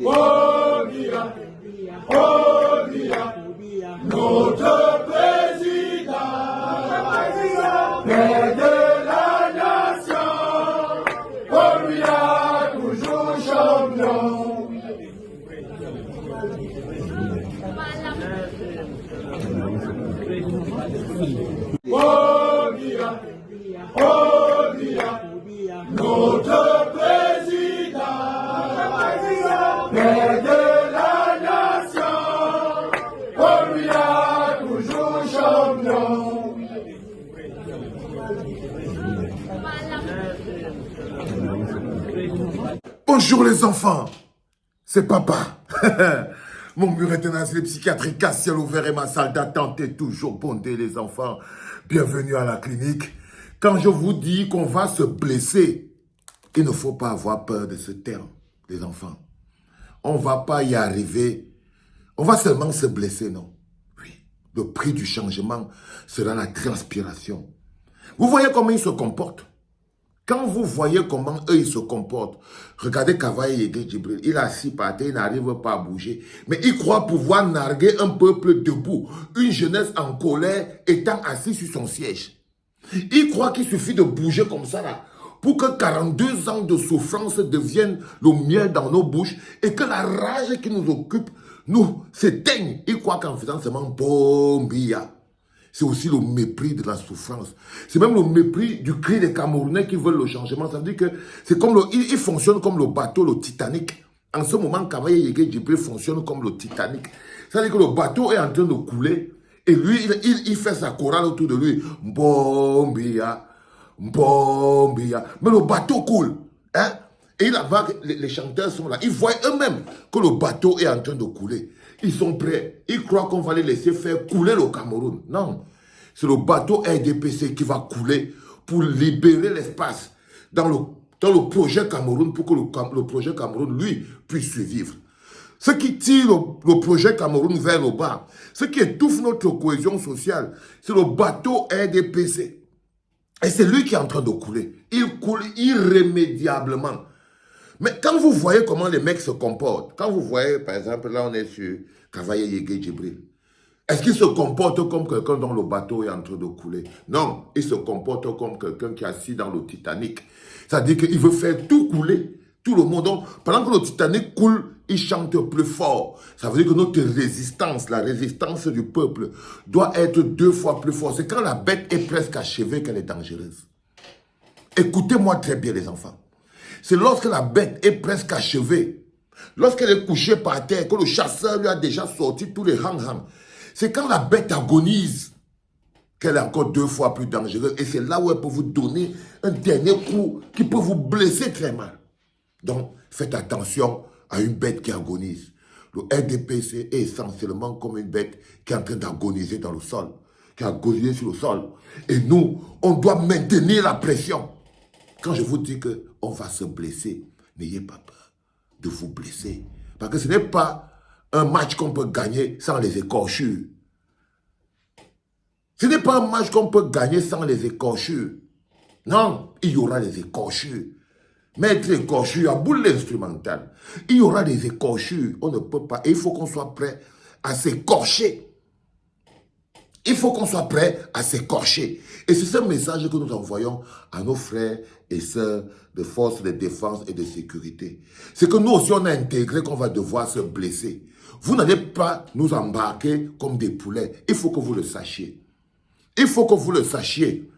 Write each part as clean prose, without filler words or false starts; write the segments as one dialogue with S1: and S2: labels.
S1: Obia, Obia, notre président, père de la nation, Obia, toujours champion. Obia, Obia, notre président, père de la nation, Obia, toujours champion.
S2: Bonjour les enfants, c'est papa. Mon mur est un asile psychiatrique à ciel ouvert et ma salle d'attente est toujours bondée les enfants. Bienvenue à la clinique. Quand je vous dis qu'on va se blesser, il ne faut pas avoir peur de ce terme, les enfants. On ne va pas y arriver, on va seulement se blesser, non? Oui, le prix du changement sera la transpiration. Vous voyez comment ils se comportent? Quand vous voyez comment eux, ils se comportent, regardez Kavaye Yege Djibril, il est assis par terre, il n'arrive pas à bouger. Mais il croit pouvoir narguer un peuple debout, une jeunesse en colère étant assis sur son siège. Il croit qu'il suffit de bouger comme ça là, pour que 42 ans de souffrance deviennent le miel dans nos bouches et que la rage qui nous occupe nous s'éteigne. Il croit qu'en faisant seulement bombia. C'est aussi le mépris de la souffrance. C'est même le mépris du cri des Camerounais qui veulent le changement. Ça veut dire que c'est comme il fonctionne comme le bateau, le Titanic. En ce moment, Kavaye Yege Djibril fonctionne comme le Titanic. Ça veut dire que le bateau est en train de couler et lui, il fait sa chorale autour de lui. Bombia, bombia. Mais le bateau coule. Hein? Et là-bas, les chanteurs sont là. Ils voient eux-mêmes que le bateau est en train de couler. Ils sont prêts. Ils croient qu'on va les laisser faire couler le Cameroun. Non. C'est le bateau RDPC qui va couler pour libérer l'espace dans le projet Cameroun pour que le projet Cameroun, lui, puisse survivre. Ce qui tire le projet Cameroun vers le bas, ce qui étouffe notre cohésion sociale, c'est le bateau RDPC. Et c'est lui qui est en train de couler. Il coule irrémédiablement. Mais quand vous voyez comment les mecs se comportent, quand vous voyez, par exemple, là on est sur Kavaye Yege Djibril, est-ce qu'il se comporte comme quelqu'un dont le bateau est en train de couler? Non, il se comporte comme quelqu'un qui est assis dans le Titanic. C'est-à-dire qu'il veut faire tout couler, tout le monde. Donc, pendant que le Titanic coule, il chante plus fort. Ça veut dire que notre résistance, la résistance du peuple, doit être 2 fois plus forte. C'est quand la bête est presque achevée qu'elle est dangereuse. Écoutez-moi très bien les enfants. C'est lorsque la bête est presque achevée, lorsqu'elle est couchée par terre, que le chasseur lui a déjà sorti tous les hang-hang. C'est quand la bête agonise qu'elle est encore 2 fois plus dangereuse. Et c'est là où elle peut vous donner un dernier coup qui peut vous blesser très mal. Donc, faites attention à une bête qui agonise. Le RDPC est essentiellement comme une bête qui est en train d'agoniser dans le sol, qui agonise sur le sol. Et nous, on doit maintenir la pression. Quand je vous dis qu'on va se blesser, n'ayez pas peur de vous blesser. Parce que ce n'est pas un match qu'on peut gagner sans les écorchures. Ce n'est pas un match qu'on peut gagner sans les écorchures. Non, il y aura des écorchures. Mettre écorchures à boule instrumentale. Il y aura des écorchures. On ne peut pas. Et il faut qu'on soit prêt à s'écorcher. Il faut qu'on soit prêt à s'écorcher. Et c'est ce message que nous envoyons à nos frères et sœurs de forces de défense et de sécurité. C'est que nous aussi, on a intégré qu'on va devoir se blesser. Vous n'allez pas nous embarquer comme des poulets. Il faut que vous le sachiez. Il faut que vous le sachiez.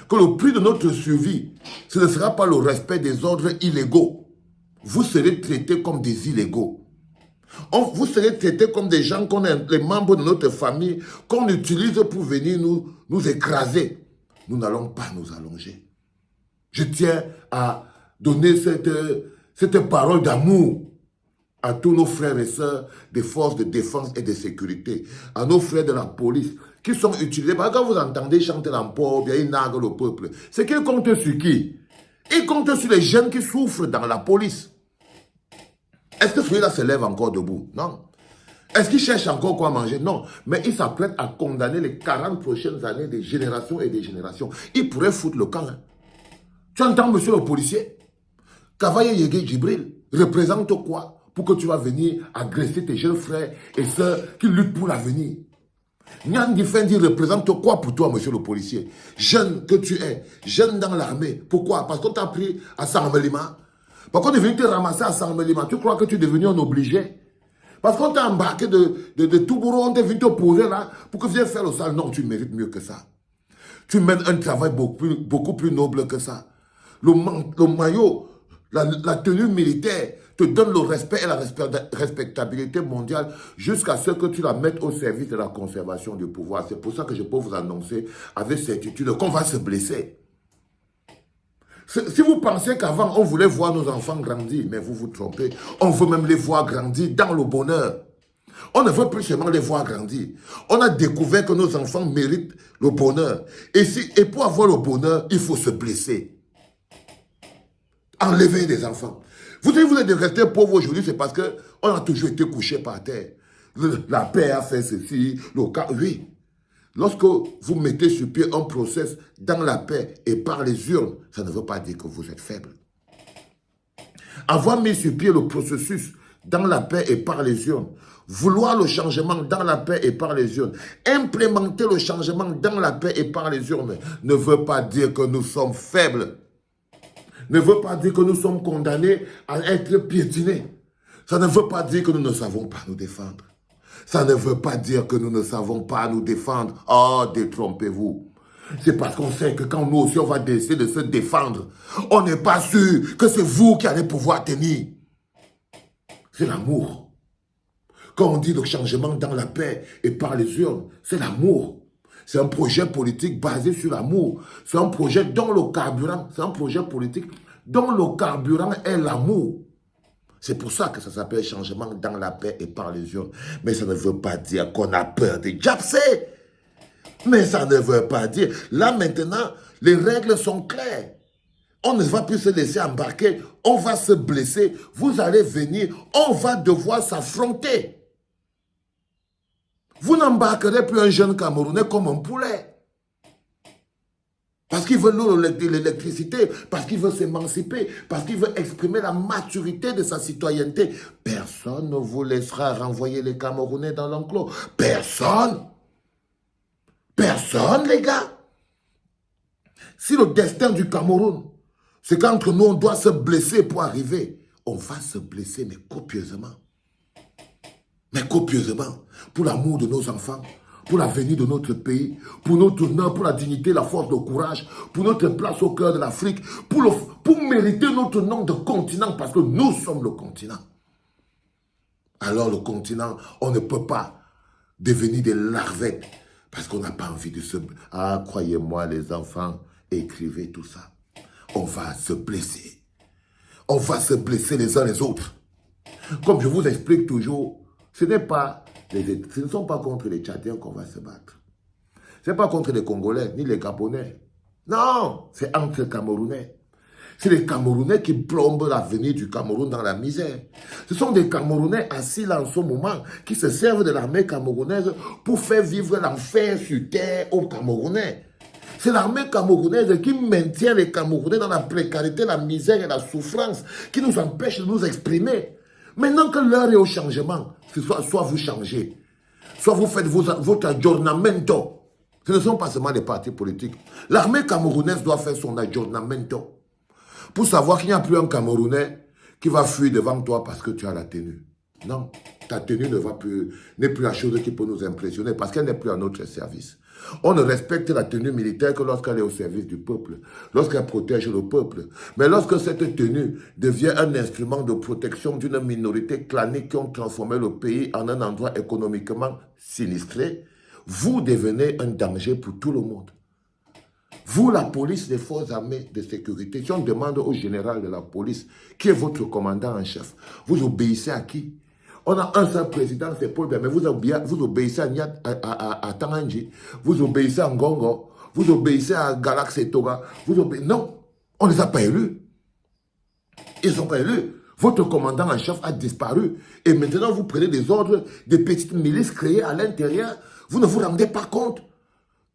S2: Que le prix de notre survie, ce ne sera pas le respect des ordres illégaux. Vous serez traités comme des illégaux. Vous serez traités comme des gens qu'on est les membres de notre famille, qu'on utilise pour venir nous écraser. Nous n'allons pas nous allonger. Je tiens à donner cette parole d'amour à tous nos frères et sœurs des forces de défense et de sécurité, à nos frères de la police qui sont utilisés. Parce que quand vous entendez chanter l'emploi, bien ils narguent le peuple. C'est qu'ils comptent sur qui? Ils comptent sur les jeunes qui souffrent dans la police. Est-ce que celui-là se lève encore debout? Non. Est-ce qu'il cherche encore quoi manger? Non. Mais il s'apprête à condamner les 40 prochaines années des générations et des générations. Il pourrait foutre le camp. Hein. Tu entends, monsieur le policier? Kavaye Yege Djibril représente quoi? pour que tu vas venir agresser tes jeunes frères et sœurs qui luttent pour l'avenir. Nyan Difendi représente quoi pour toi, monsieur le policier? Jeune que tu es, jeune dans l'armée. Pourquoi? Parce qu'on t'a pris à Sarmelima. Parce qu'on est venu te ramasser à Sarmelima. Tu crois que tu es devenu un obligé? Parce qu'on t'a embarqué de Toubourou, on t'est venu te poser là pour que tu viennes faire le sale. Non, tu mérites mieux que ça. Tu mènes un travail beaucoup plus noble que ça. Le maillot, la tenue militaire te donne le respect et la respectabilité mondiale jusqu'à ce que tu la mettes au service de la conservation du pouvoir. C'est pour ça que je peux vous annoncer avec certitude qu'on va se blesser. Si vous pensez qu'avant on voulait voir nos enfants grandir, mais vous vous trompez. On veut même les voir grandir dans le bonheur. On ne veut plus seulement les voir grandir. On a découvert que nos enfants méritent le bonheur. Et pour avoir le bonheur, il faut se blesser. Enlever des enfants. Vous savez, vous êtes restés pauvres aujourd'hui, c'est parce qu'on a toujours été couchés par terre. La paix a fait ceci, le cas. Oui. Lorsque vous mettez sur pied un process dans la paix et par les urnes, ça ne veut pas dire que vous êtes faible. Avoir mis sur pied le processus dans la paix et par les urnes, vouloir le changement dans la paix et par les urnes, implémenter le changement dans la paix et par les urnes, ne veut pas dire que nous sommes faibles. Ne veut pas dire que nous sommes condamnés à être piétinés. Ça ne veut pas dire que nous ne savons pas nous défendre. Ça ne veut pas dire que nous ne savons pas nous défendre. Oh, détrompez-vous. C'est parce qu'on sait que quand nous aussi on va essayer de se défendre, on n'est pas sûr que c'est vous qui allez pouvoir tenir. C'est l'amour. Quand on dit le changement dans la paix et par les urnes, c'est l'amour. C'est un projet politique basé sur l'amour. C'est un projet dont le carburant, c'est un projet politique dont le carburant est l'amour. C'est pour ça que ça s'appelle changement dans la paix et par les urnes. Mais ça ne veut pas dire qu'on a peur de Japsé. Mais ça ne veut pas dire. Là maintenant, les règles sont claires. On ne va plus se laisser embarquer. On va se blesser. Vous allez venir. On va devoir s'affronter. Vous n'embarquerez plus un jeune Camerounais comme un poulet. Parce qu'il veut l'électricité, parce qu'il veut s'émanciper, parce qu'il veut exprimer la maturité de sa citoyenneté. Personne ne vous laissera renvoyer les Camerounais dans l'enclos. Personne. Personne, les gars. Si le destin du Cameroun, c'est qu'entre nous, on doit se blesser pour arriver, on va se blesser, mais copieusement. Mais copieusement, pour l'amour de nos enfants, pour l'avenir de notre pays, pour notre honneur, pour la dignité, la force, le courage, pour notre place au cœur de l'Afrique, pour mériter notre nom de continent, parce que nous sommes le continent. Alors le continent, on ne peut pas devenir des larvettes, parce qu'on n'a pas envie de se... Ah, croyez-moi les enfants, écrivez tout ça. On va se blesser. On va se blesser les uns les autres. Comme je vous explique toujours, ce ne sont pas contre les Tchadiens qu'on va se battre. Ce n'est pas contre les Congolais, ni les Gabonais. Non, c'est entre Camerounais. C'est les Camerounais qui plombent l'avenir du Cameroun dans la misère. Ce sont des Camerounais assis là en ce moment qui se servent de l'armée camerounaise pour faire vivre l'enfer sur terre aux Camerounais. C'est l'armée camerounaise qui maintient les Camerounais dans la précarité, la misère et la souffrance, qui nous empêche de nous exprimer. Maintenant que l'heure est au changement, soit vous changez, soit vous faites votre aggiornamento. Ce ne sont pas seulement les partis politiques. L'armée camerounaise doit faire son aggiornamento pour savoir qu'il n'y a plus un Camerounais qui va fuir devant toi parce que tu as la tenue. Non, ta tenue n'est plus la chose qui peut nous impressionner parce qu'elle n'est plus à notre service. On ne respecte la tenue militaire que lorsqu'elle est au service du peuple, lorsqu'elle protège le peuple. Mais lorsque cette tenue devient un instrument de protection d'une minorité clanique qui ont transformé le pays en un endroit économiquement sinistré, vous devenez un danger pour tout le monde. Vous, la police, les forces armées de sécurité, si on demande au général de la police qui est votre commandant en chef, vous obéissez à qui? On a un seul président, c'est Paul Biya, mais vous obéissez à Tanganji, vous obéissez à Ngongo, vous obéissez à Galax et Toga, non, on ne les a pas élus. Ils ne sont pas élus. Votre commandant en chef a disparu. Et maintenant, vous prenez des ordres des petites milices créées à l'intérieur. Vous ne vous rendez pas compte.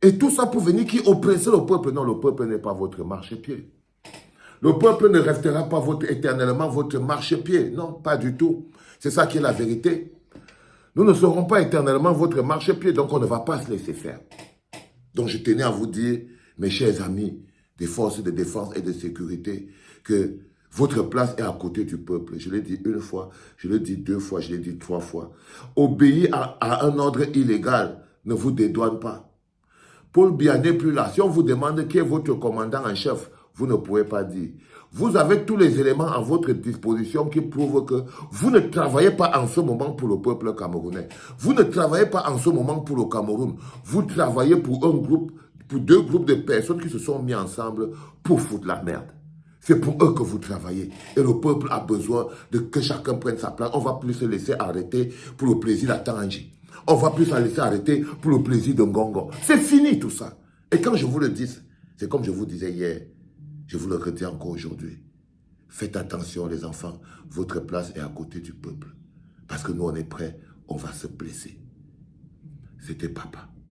S2: Et tout ça pour venir qui oppresser le peuple. Non, le peuple n'est pas votre marchepied. Le peuple ne restera pas éternellement votre marchepied. Non, pas du tout. C'est ça qui est la vérité. Nous ne serons pas éternellement votre marchepied, donc on ne va pas se laisser faire. Donc je tenais à vous dire, mes chers amis des forces de défense et de sécurité, que votre place est à côté du peuple. Je l'ai dit une fois, je l'ai dit 2 fois, je l'ai dit 3 fois. Obéir à un ordre illégal ne vous dédouane pas. Paul Biya n'est plus là. Si on vous demande qui est votre commandant en chef, vous ne pouvez pas dire. Vous avez tous les éléments à votre disposition qui prouvent que vous ne travaillez pas en ce moment pour le peuple camerounais. Vous ne travaillez pas en ce moment pour le Cameroun. Vous travaillez pour un groupe, pour 2 groupes de personnes qui se sont mis ensemble pour foutre la merde. C'est pour eux que vous travaillez. Et le peuple a besoin de que chacun prenne sa place. On ne va plus se laisser arrêter pour le plaisir d'Atangi. On ne va plus se laisser arrêter pour le plaisir de Ngongo. C'est fini tout ça. Et quand je vous le dis, c'est comme je vous disais hier, je vous le redis encore aujourd'hui. Faites attention les enfants, votre place est à côté du peuple. Parce que nous on est prêts, on va se blesser. C'était papa.